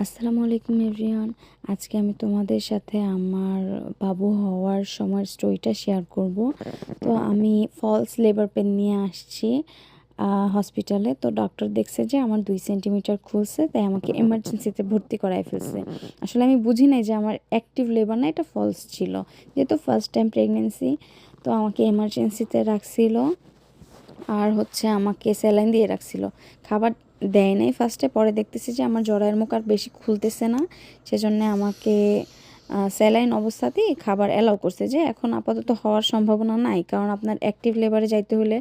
আসসালামু আলাইকুম এভরিওয়ান। আজকে আমি তোমাদের সাথে আমার বাবু হওয়ার সময়ের স্টোরিটা শেয়ার করব। তো আমি ফলস লেবার পেন নিয়ে আসছি হসপিটালে। তো ডক্টর দেখছে যে আমার 2 সেন্টিমিটার খুলছে, তাই আমাকে এমার্জেন্সিতে ভর্তি করায় ফেলছে। আসলে আমি বুঝি নাই যে আমার অ্যাক্টিভ লেবার না, এটা ফলস ছিল, যেহেতু ফার্স্ট টাইম প্রেগনেন্সি। তো আমাকে এমার্জেন্সিতে রাখছিল, আর হচ্ছে আমাকে স্যালাইন দিয়ে রাখছিল। খাবার দেয় নাই ফার্স্টে, পরে দেখতেছি যে আমার জরায়ের মুখ আর বেশি খুলতেছে না, সেজন্য আমাকে স্যালাইন অবস্থাতেই খাবার অ্যালাউ করছে। যে এখন আপাতত হওয়ার সম্ভাবনা নাই, কারণ আপনার অ্যাক্টিভ লেবারে যাইতে হলে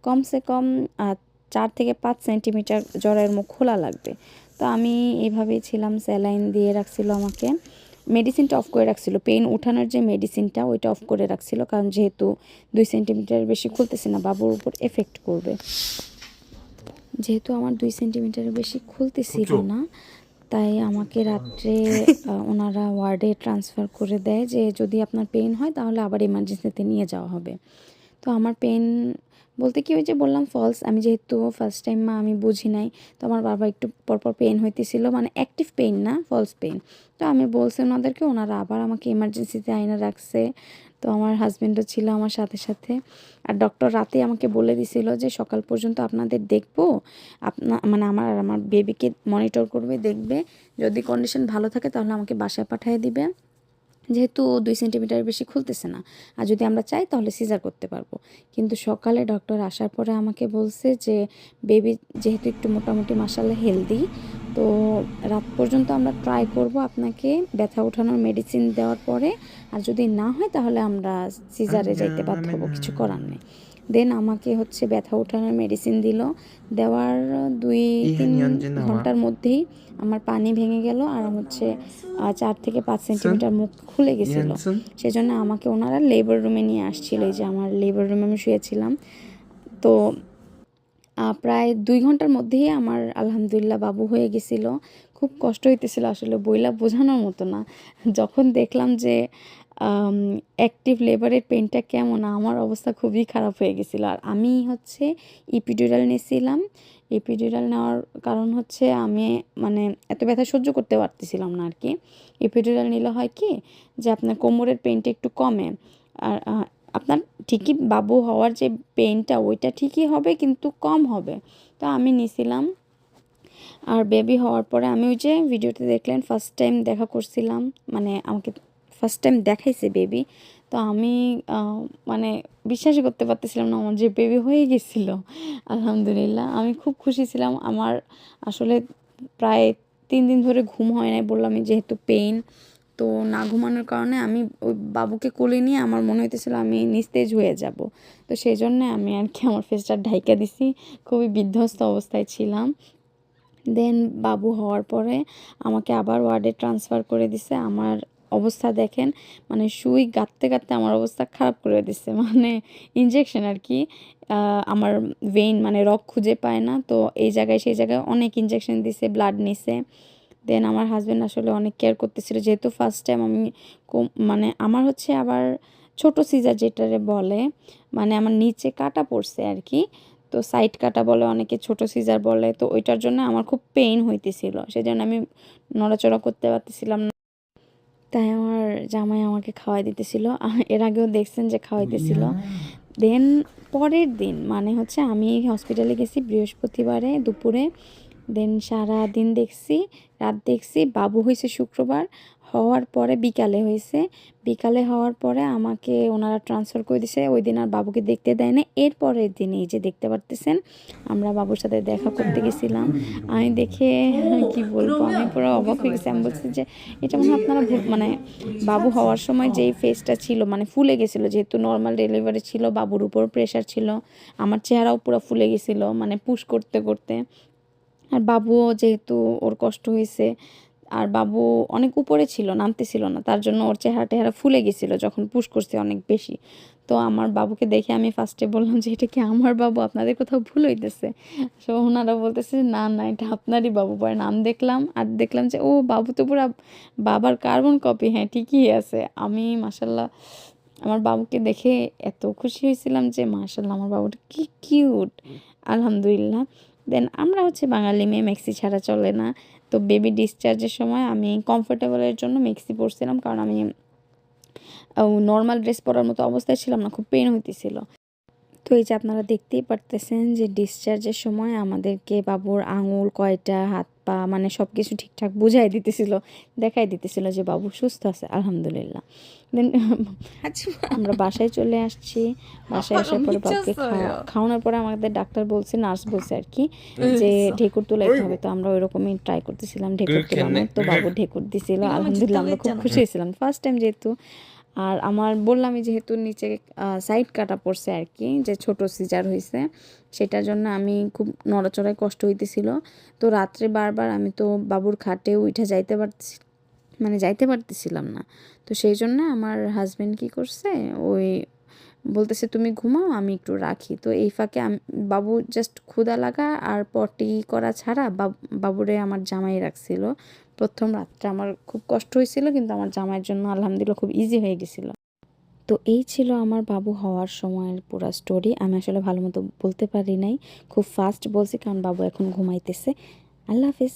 কমসে কম 4 থেকে 5 সেন্টিমিটার জরায়ের মুখ খোলা লাগবে। তো আমি এভাবেই ছিলাম, স্যালাইন দিয়ে রাখছিল আমাকে। মেডিসিনটা অফ করে রাখছিল, পেইন উঠানোর যে মেডিসিনটা ওইটা অফ করে রাখছিল, কারণ যেহেতু 2 সেন্টিমিটার বেশি খুলতেছে না, বাবুর উপর এফেক্ট করবে। যেহেতু আমার 2 সেন্টিমিটারের বেশি খুলতেছিল না, তাই আমাকে রাত্রে ওনারা ওয়ার্ডে ট্রান্সফার করে দেয় যে যদি আপনার পেইন হয় তাহলে আবার এমার্জেন্সিতে নিয়ে যাওয়া হবে। তো আমার পেইন বলতে কি, ওই যে বললাম ফলস, আমি যেহেতু ফার্স্ট টাইম মা, আমি বুঝি নাই। তো আমার বারবার একটু পরপর পেইন হইতেছিল, মানে অ্যাক্টিভ পেইন না, ফলস পেইন। তো আমি বলছি ওনাদেরকে, ওনারা আবার আমাকে এমার্জেন্সিতে আইনা রাখছে। তো আমার হাজব্যান্ডও ছিল আমার সাথে সাথে। আর ডক্টর রাতে আমাকে বলে দিছিল যে সকাল পর্যন্ত আপনাদের দেখবো, মানে আমার বেবিকে মনিটর করবে, দেখবে, যদি কন্ডিশন ভালো থাকে তাহলে আমাকে বাসায় পাঠিয়ে দিবে, যেহেতু 2 সেন্টিমিটার বেশি খুলতেছে না। আর যদি আমরা চাই তাহলে সিজার করতে পারবো। কিন্তু সকালে ডক্টর আসার পরে আমাকে বলছে যে বেবি যেহেতু একটু মোটামুটি মাশাআল্লাহ হেলদি, তো রাত পর্যন্ত আমরা ট্রাই করব আপনাকে ব্যথা ওঠানোর মেডিসিন দেওয়ার পরে। আর যদি না হয় তাহলে আমরা সিজারে যাইতে বাধ্য হবো, কিছু করার নেই। দেন আমাকে হচ্ছে ব্যথা ওঠানোর মেডিসিন দিল। দেওয়ার 2-3 ঘন্টার মধ্যেই আমার পানি ভেঙে গেল, আর হচ্ছে 4 থেকে 5 সেন্টিমিটার মুখ খুলে গেছিলো। সেজন্য আমাকে ওনারা লেবার রুমে নিয়ে আসছিল। এই যে আমার লেবার রুমে আমি শুয়েছিলাম। তো প্রায় 2 ঘন্টার মধ্যেই আমার আলহামদুলিল্লাহ বাবু হয়ে গেছিলো। খুব কষ্ট হইতেছিল আসলে, বইলা বোঝানোর মতো না। যখন দেখলাম যে অ্যাক্টিভ লেবারের পেনটা কেমন, আমার অবস্থা খুবই খারাপ হয়ে গেছিলো। আর আমি হচ্ছে ইপিডুরাল নিয়েছিলাম। ইপিডুরাল নেওয়ার কারণ হচ্ছে আমি মানে এত ব্যথা সহ্য করতে পারতেছিলাম না আর কি। ইপিডুরাল নিলে হয় কি, যে আপনার কোমরের পেনটা একটু কমে। আর আপনার ঠিকই বাবু হওয়ার যে পেইনটা ওইটা ঠিকই হবে, কিন্তু কম হবে। তো আমি নিছিলাম। আর বেবি হওয়ার পরে আমি ওই যে ভিডিওতে দেখলেন ফার্স্ট টাইম দেখা করছিলাম, মানে আমাকে ফার্স্ট টাইম দেখাইছে বেবি। তো আমি মানে বিশ্বাসই করতে পারতেছিলাম না আমার যে বেবি হয়ে গেছিলো। আলহামদুলিল্লাহ, আমি খুব খুশি ছিলাম। আমার আসলে প্রায় 3 দিন ধরে ঘুম হয় নাই, বললাম, যেহেতু পেইন। তো না ঘুমানোর কারণে আমি ওই বাবুকে কোলে নিয়ে আমার মনে হইতেছিল আমি নিস্তেজ হয়ে যাব। তো সেই জন্যে আমি আর কি আমার ফেসটা ঢাইকা দিছি, খুবই বিধ্বস্ত অবস্থায় ছিলাম। দেন বাবু হওয়ার পরে আমাকে আবার ওয়ার্ডে ট্রান্সফার করে দিছে। আমার অবস্থা দেখেন, মানে সুই গাঁথতে গাঁথতে আমার অবস্থা খারাপ করে দিচ্ছে, মানে ইনজেকশন আর কি। আমার ভেইন মানে রগ খুঁজে পায় না, তো এই জায়গায় সেই জায়গায় অনেক ইনজেকশন দিছে, ব্লাড নিছে। দেন আমার হাজব্যান্ড আসলে অনেক কেয়ার করতেছিল, যেহেতু ফার্স্ট টাইম আমি মানে আমার হচ্ছে আবার ছোট সিজার যেটারে বলে, মানে আমার নিচে কাটা পড়ছে আর কি। তো সাইড কাটা বলে, অনেকে ছোট সিজার বলে। তো ওইটার জন্য আমার খুব পেইন হইতেছিল, সেই জন্য আমি নড়াচড়া করতে পারতেছিলাম না। তাই আমার জামাই আমাকে খাওয়াই দিতেছিল, এর আগেও দেখছেন যে খাওয়াইতেছিল। দেন পরের দিন মানে হচ্ছে আমি হসপিটালে গেছি বৃহস্পতিবারে দুপুরে। দেন সারা দিন দেখছি, রাত দেখছি। বাবু হয়েছে শুক্রবার, হওয়ার পরে বিকালে হয়েছে। বিকালে হওয়ার পরে আমাকে ওনারা ট্রান্সফার করে দিছে। ওই দিন আর বাবুকে দেখতে দেয় না। এর পরের দিনে এই যে দেখতে পারতেছেন, আমরা বাবুর সাথে দেখা করতে গেছিলাম। আমি দেখে কি বলবো, আমি পুরো অবাক হয়ে গেছি। আমি বলছি যে এটা মনে হয় আপনারা মানে বাবু হওয়ার সময় যেই ফেসটা ছিল, মানে ফুলে গেছিলো, যেহেতু নর্মাল ডেলিভারি ছিল, বাবুর উপর প্রেশার ছিল, আমার চেহারাও পুরো ফুলে গেছিলো, মানে পুশ করতে করতে। আর বাবুও যেহেতু ওর কষ্ট হয়েছে, আর বাবু অনেক উপরে ছিল, নামতেছিল না, তার জন্য ওর চেহারা টেহারা ফুলে গেছিলো যখন পুশ করছে অনেক বেশি। তো আমার বাবুকে দেখে আমি ফার্স্টে বললাম যে এটা কি আমার বাবু, আপনাদের কোথাও ভুল হইতেছে? তো ওনারা বলতেছে না না, এটা আপনারই বাবু। পরে নাম দেখলাম, আর দেখলাম যে ও বাবু তো পুরো বাবার কার্বন কপি। হ্যাঁ, ঠিকই আছে। আমি মাশাল্লাহ আমার বাবুকে দেখে এত খুশি হয়েছিলাম যে মাশাল্লাহ আমার বাবুটা কি কিউট, আলহামদুলিল্লাহ। দেন আমরা হচ্ছে বাঙালি মেয়ে, মেক্সি ছাড়া চলে না। তো বেবি ডিসচার্জের সময় আমি কমফোর্টেবলের জন্য মেক্সি পরছিলাম, কারণ আমি নর্মাল ড্রেস পরার মতো অবস্থায় ছিলাম না, খুব পেন হইতেছিল। তো এই যে আপনারা দেখতেই পারতেছেন যে ডিসচার্জের সময় আমাদেরকে বাবুর আঙুল কয়টা, হাত পা, মানে সব কিছু ঠিকঠাক বুঝাই দিতেছিল, দেখাই দিতেছিল যে বাবু সুস্থ আছে আলহামদুলিল্লাহ। দেন আমরা বাসায় চলে আসছি। বাসায় আসার পরে বাবুকে খাওয়ানোর পরে আমাদের ডাক্তার বলছে, নার্স বলছে আর কি, যে ঢেকুর তুলাইতে হবে। তো আমরা ওইরকমই ট্রাই করতেছিলাম ঢেকুর তুলানোর। তো বাবু ঢেকুর দিছিল, আলহামদুলিল্লাহ আমরা খুব খুশি হয়েছিলাম ফার্স্ট টাইম যেহেতু। আর আমার বললামই যেহেতু নিচে সাইড কাটা পড়ছে আর কি, যে ছোট সিজার হয়েছে, সেটার জন্য আমি খুব নড়াচড়ায় কষ্ট হইতেছিল। তো রাত্রে বারবার আমি তো বাবুর খাটে উঠে যাইতে পারতেছিলাম না। তো সেই জন্য আমার হাজব্যান্ড কি করছে, ওই বলতেছে তুমি ঘুমাও, আমি একটু রাখি। তো এই ফাঁকে বাবু জাস্ট ক্ষুধা লাগা আর পটি করা ছাড়া বাবুরে আমার জামাই রাখছিল। প্রথম রাতটা আমার খুব কষ্ট হয়েছিল, কিন্তু আমার জামাইয়ের জন্য আলহামদুলিল্লাহ খুব ইজি হয়ে গেছিলো। তো এই ছিল আমার বাবু হওয়ার সময়ের পুরো স্টোরি। আমি আসলে ভালো মতো বলতে পারি নাই, খুব ফাস্ট বলছি কারণ বাবু এখন ঘুমাইতেছে। আল্লাহ হাফিজ।